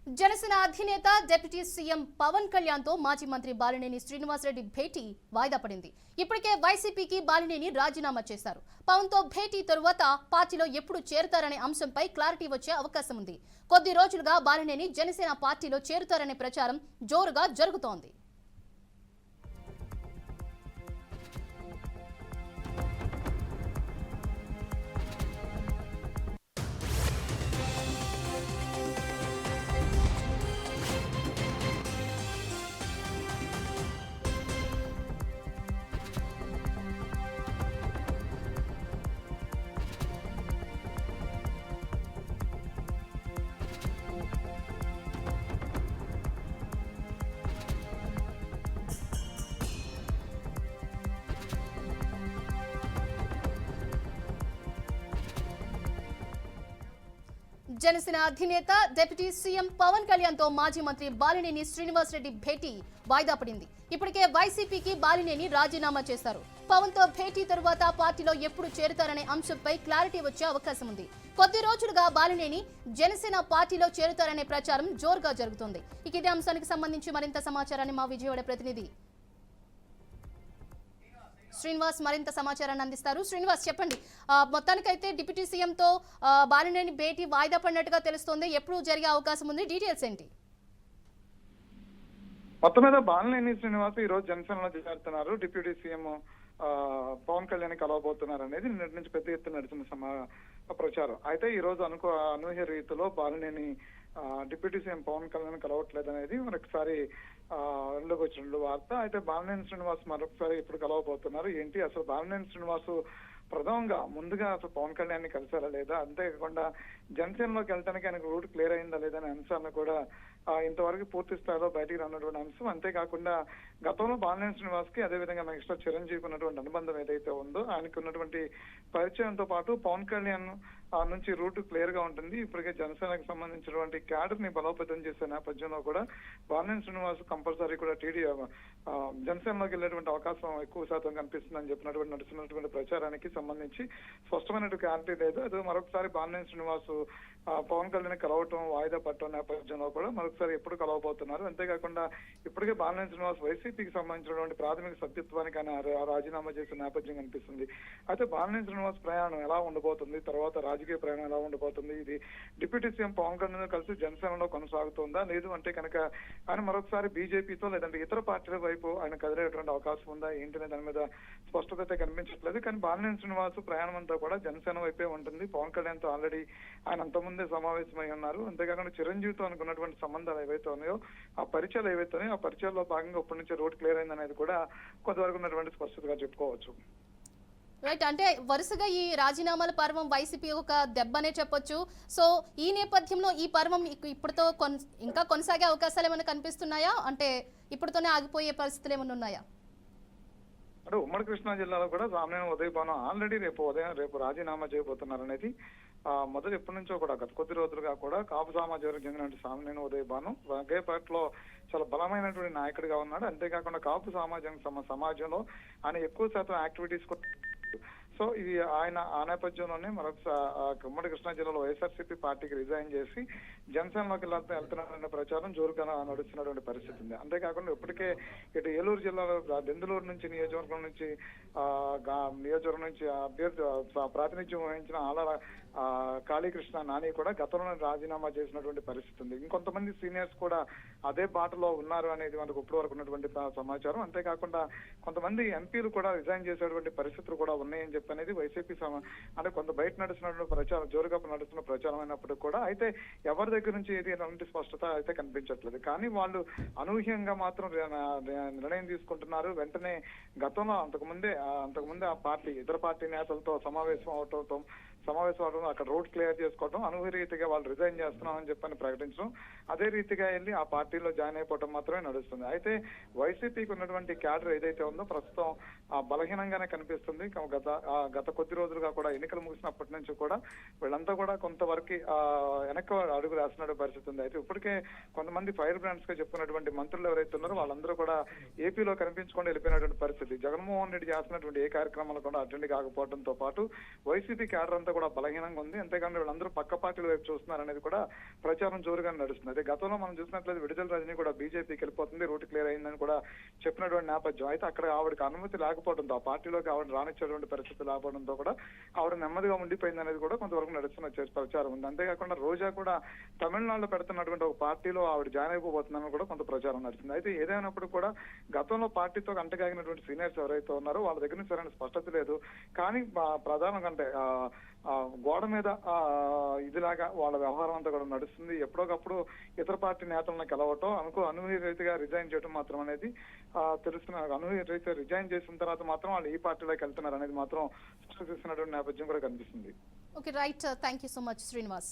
జనసేన అధినేత deputy CM Pawan Kalyan తో మాజీ మంత్రి బాలినేని శ్రీనివాసరెడ్డి భేటీ వాయిదా పడింది. ఇప్పటికే వైసీపీకి బాలినేని రాజీనామా చేశారు. పవన్ తో భేటీ తరువాత పార్టీలో ఎప్పుడు చేరుతారనే అంశంపై క్లారిటీ వచ్చే అవకాశం ఉంది. కొద్ది రోజులుగా బాలినేని జనసేన పార్టీలో చేరుతారనే ప్రచారం జోరుగా జరుగుతోంది. జనసేన అధినేత డిప్యూటీ సీఎం పవన్ కళ్యాణ్ తో మాజీ మంత్రి బాలినేని శ్రీనివాసరెడ్డి భేటీ వాయిదా పడింది. ఇప్పటికే వైసీపీకి బాలినేని రాజీనామా చేశారు. పవన్ తో భేటీ తరువాత పార్టీలో ఎప్పుడు చేరుతారనే అంశంపై క్లారిటీ వచ్చే అవకాశం ఉంది. కొద్ది రోజులుగా బాలినేని జనసేన పార్టీలో చేరుతారనే ప్రచారం జోరుగా జరుగుతోంది. ఇదే అంశానికి సంబంధించి మరింత సమాచారాన్ని మా విజయవాడ ప్రతినిధి శ్రీనివాస్ మరింత సమాచారాన్ని అందిస్తారు. శ్రీనివాస్ చెప్పండి, మొత్తానికైతే డిప్యూటీ సీఎంతో బాలినేని భేటీ వాయిదా పడినట్టుగా తెలుస్తోంది. ఎప్పుడు జరిగే అవకాశం ఉంది? డీటెయిల్స్ ఏంటి? మొత్తం మీద బాలినేని శ్రీనివాస్ ఈ రోజు జనసేనలో చేరుతున్నారు. డిప్యూటీ సీఎం పవన్ కళ్యాణ్ కలవబోతున్నారు అనేది నిన్నటి నుంచి పెద్ద ఎత్తున నడిచిన ప్రచారం. అయితే ఈ రోజు అనూహ్య రీతిలో బాలినేని డిప్యూటీ సీఎం పవన్ కళ్యాణ్ కలవట్లేదు అనేది మరొకసారి అందులోకి వచ్చిన వార్త. అయితే బాలినేని శ్రీనివాస్ మరొకసారి ఇప్పుడు కలవబోతున్నారు. ఏంటి అసలు బాలినేని శ్రీనివాస్ ప్రథమంగా ముందుగా అసలు పవన్ కళ్యాణ్ ని కలిసారా లేదా, అంతేకాకుండా జనసేనలోకి వెళ్ళడానికి ఆయనకు రూట్ క్లియర్ అయిందా లేదా అనే అంశాలను కూడా ఇంతవరకు పూర్తి స్థాయిలో బయటికి రానటువంటి అంశం. అంతేకాకుండా గతంలో బాలినేని శ్రీనివాస్ కి అదేవిధంగా నెక్స్ట్ చిరంజీవి ఉన్నటువంటి అనుబంధం ఏదైతే ఉందో ఆయనకు ఉన్నటువంటి పరిచయంతో పాటు పవన్ కళ్యాణ్ నుంచి రూట్ క్లియర్ గా ఉంటుంది. ఇప్పటికే జనసేనకు సంబంధించినటువంటి క్యాడర్ ని బలోపేతం చేసే నేపథ్యంలో కూడా బాలినేని శ్రీనివాస్ కంపల్సరీ కూడా జనసేనలోకి వెళ్ళేటువంటి అవకాశం ఎక్కువ శాతం కనిపిస్తుందని చెప్పినటువంటి నడుస్తున్నటువంటి ప్రచారానికి సంబంధించి స్పష్టమైనటువంటి క్లారిటీ లేదు. అదే మరొకసారి బాలినేని శ్రీనివాస్ పవన్ కళ్యాణ్ కలవటం వాయిదా పట్టడం నేపథ్యంలో కూడా మరొకసారి ఎప్పుడు కలవబోతున్నారు. అంతేకాకుండా ఇప్పటికే బాలినేని శ్రీనివాస్ వైసీపీకి సంబంధించినటువంటి ప్రాథమిక సభ్యత్వానికి ఆయన రాజీనామా చేసే నేపథ్యం కనిపిస్తుంది. అయితే బాలినేని శ్రీనివాస్ ప్రయాణం ఎలా ఉండబోతుంది, తర్వాత రాజకీయ ప్రయాణం ఎలా ఉండబోతుంది, ఇది డిప్యూటీ సీఎం పవన్ కళ్యాణ్ కలిసి జనసేనలో కొనసాగుతుందా, లేదు అంటే కనుక ఆయన మరొకసారి బీజేపీతో లేదంటే ఇతర పార్టీల వైపు ఆయన కదిలేటువంటి అవకాశం ఉందా ఏంటనే దాని మీద స్పష్టత అయితే కనిపించట్లేదు. కానీ బాలినేని శ్రీనివాస్ ప్రయాణం అంతా కూడా జనసేన వైపే ఉంటుంది. పవన్ కళ్యాణ్ తో ఆల్రెడీ ఆయన అంతకుముందే సమావేశమై ఉన్నారు. అంతేకాకుండా చిరంజీవితో అనుకున్నటువంటి సంబంధాలు ఏవైతే ఉన్నాయో ఆ పరిచయాలు ఏవైతే ఉన్నాయో ఆ పరిచయాల్లో భాగంగా ఇప్పటి నుంచి రోడ్ క్లియర్ అయింది అనేది కూడా కొంతవరకు ఉన్నటువంటి స్పష్టతగా చెప్పుకోవచ్చు. రైట్, అంటే వరుసగా ఈ రాజీనామాల పర్వం వైసీపీ ఒక దెబ్బనే చెప్పొచ్చు. సో ఈ నేపథ్యంలో ఈ పర్వం ఇప్పటితో ఇంకా కొనసాగే అవకాశాలు ఏమైనా కనిపిస్తున్నాయా? అంటే ఇప్పటితోనే ఆగిపోయే పరిస్థితులు ఏమైనా ఉన్నాయా? అంటే ఉమ్మడి కృష్ణా జిల్లాలో కూడా సామాన్య ఉదయభానం ఆల్రెడీ రేపు రాజీనామా చేయబోతున్నారు అనేది మొదటి ఎప్పటి నుంచో కూడా గత కొద్ది రోజులుగా కూడా కాపు సమాజానికి చెందిన సామాన్య ఉదయభానం వంగేపేటలో చాలా బలమైనటువంటి నాయకుడిగా ఉన్నాడు. అంతేకాకుండా కాపు సమాజంలో ఆయన ఎక్కువ శాతం యాక్టివిటీస్ సో ఇది ఆయన ఆ నేపథ్యంలోనే మరొకసారి ఉమ్మడి కృష్ణా జిల్లాలో వైఎస్ఆర్సీపీ పార్టీకి రిజైన్ చేసి జనసేనలోకి వెళ్తున్నారనే ప్రచారం జోరుగా నడుస్తున్నటువంటి పరిస్థితి ఉంది. అంతేకాకుండా ఇప్పటికే ఇటు ఏలూరు జిల్లాలో దెందులూరు నుంచి నియోజకవర్గం నుంచి అభ్యర్థి ప్రాతినిధ్యం వహించిన కాళీకృష్ణ నాని కూడా గతంలో రాజీనామా చేసినటువంటి పరిస్థితి ఉంది. ఇంకొంతమంది సీనియర్స్ కూడా అదే బాటలో ఉన్నారు అనేది మనకు ఇప్పటి వరకు ఉన్నటువంటి సమాచారం. అంతేకాకుండా కొంతమంది ఎంపీలు కూడా రిజైన్ చేసేటువంటి పరిస్థితులు కూడా ఉన్నాయని చెప్పి అనేది వైసీపీ అంటే కొంత బయట నడుస్తున్నటువంటి ప్రచారం జోరుగా నడుస్తున్న ప్రచారం అయినప్పటికీ కూడా అయితే ఎవరి దగ్గర నుంచి ఏది అలాంటి స్పష్టత అయితే కనిపించట్లేదు. కానీ వాళ్ళు అనూహ్యంగా మాత్రం నిర్ణయం తీసుకుంటున్నారు. వెంటనే గతంలో అంతకుముందే ఆ పార్టీ ఇతర పార్టీ నేతలతో సమావేశం అవటం అక్కడ రోడ్ క్లియర్ చేసుకోవడం, అనూహ్య రీతిగా వాళ్ళు రిజైన్ చేస్తున్నామని చెప్పని ప్రకటించడం, అదే రీతిగా వెళ్ళి ఆ పార్టీలో జాయిన్ అయిపోవడం మాత్రమే నడుస్తుంది. అయితే వైసీపీకి ఉన్నటువంటి క్యాడర్ ఏదైతే ఉందో ప్రస్తుతం బలహీనంగానే కనిపిస్తుంది. గత కొద్ది రోజులుగా కూడా ఎన్నికలు ముగిసినప్పటి నుంచి కూడా వీళ్ళంతా కూడా కొంతవరకు వెనక్కి అడుగు వేస్తున్న పరిస్థితి ఉంది. అయితే ఇప్పటికే కొంతమంది ఫైర్ బ్రాండ్స్ గా చెప్పుకున్నటువంటి మంత్రులు ఎవరైతే ఉన్నారో వాళ్ళందరూ కూడా ఏపీలో కనిపించుకొని వెళ్ళిపోయినటువంటి పరిస్థితి. జగన్మోహన్ రెడ్డి చేస్తున్నటువంటి ఏ కార్యక్రమాలు కూడా అటెండ్ కాకపోవడంతో పాటు వైసీపీ క్యాడర్ అంతా కూడా బలహీనంగా ఉంది. అంతేకాకుండా వీళ్ళందరూ పక్క పార్టీల వైపు చూస్తున్నారు అనేది కూడా ప్రచారం జోరుగా నడుస్తుంది. అదే గతంలో మనం చూసినట్లయితే విడుదల రజని కూడా బీజేపీకి వెళ్ళిపోతుంది, రూట్ క్లియర్ అయిందని కూడా చెప్పినటువంటి నేపథ్యం. అయితే అక్కడ ఆవిడకి అనుమతి లేకపోవడంతో, ఆ పార్టీలోకి ఆవిడ రానిచ్చేటువంటి పరిస్థితి లేకపోవడంతో కూడా ఆవిడ నెమ్మదిగా ఉండిపోయింది అనేది కూడా కొంతవరకు నడుస్తున్న ప్రచారం ఉంది. అంతేకాకుండా రోజా కూడా తమిళనాడులో పెడుతున్నటువంటి ఒక పార్టీలో ఆవిడ జాయిన్ అయిపోతుందని కూడా కొంత ప్రచారం నడుస్తుంది. అయితే ఏదైనప్పుడు కూడా గతంలో పార్టీతో అంటగాగినటువంటి సీనియర్స్ ఎవరైతే ఉన్నారో వాళ్ళ దగ్గర నుంచి సరైన స్పష్టత లేదు. కానీ ప్రధానంగా అంటే గోడ మీద ఇదిలాగా వాళ్ళ వ్యవహారం అంతా కూడా నడుస్తుంది. ఎప్పుడోకప్పుడు ఇతర పార్టీ నేతలను కలవటం, అనూహ్య రీతిగా రిజైన్ చేయడం మాత్రం అనేది తెలుస్తున్న. అనూహ్య రీతిగా రిజైన్ చేసిన తర్వాత మాత్రం వాళ్ళు ఈ పార్టీలోకి వెళ్తున్నారు అనేది మాత్రం స్పష్టం చేస్తున్నటువంటి నేపథ్యం కూడా కనిపిస్తుంది. Okay, right. Thank you so much Srinivas.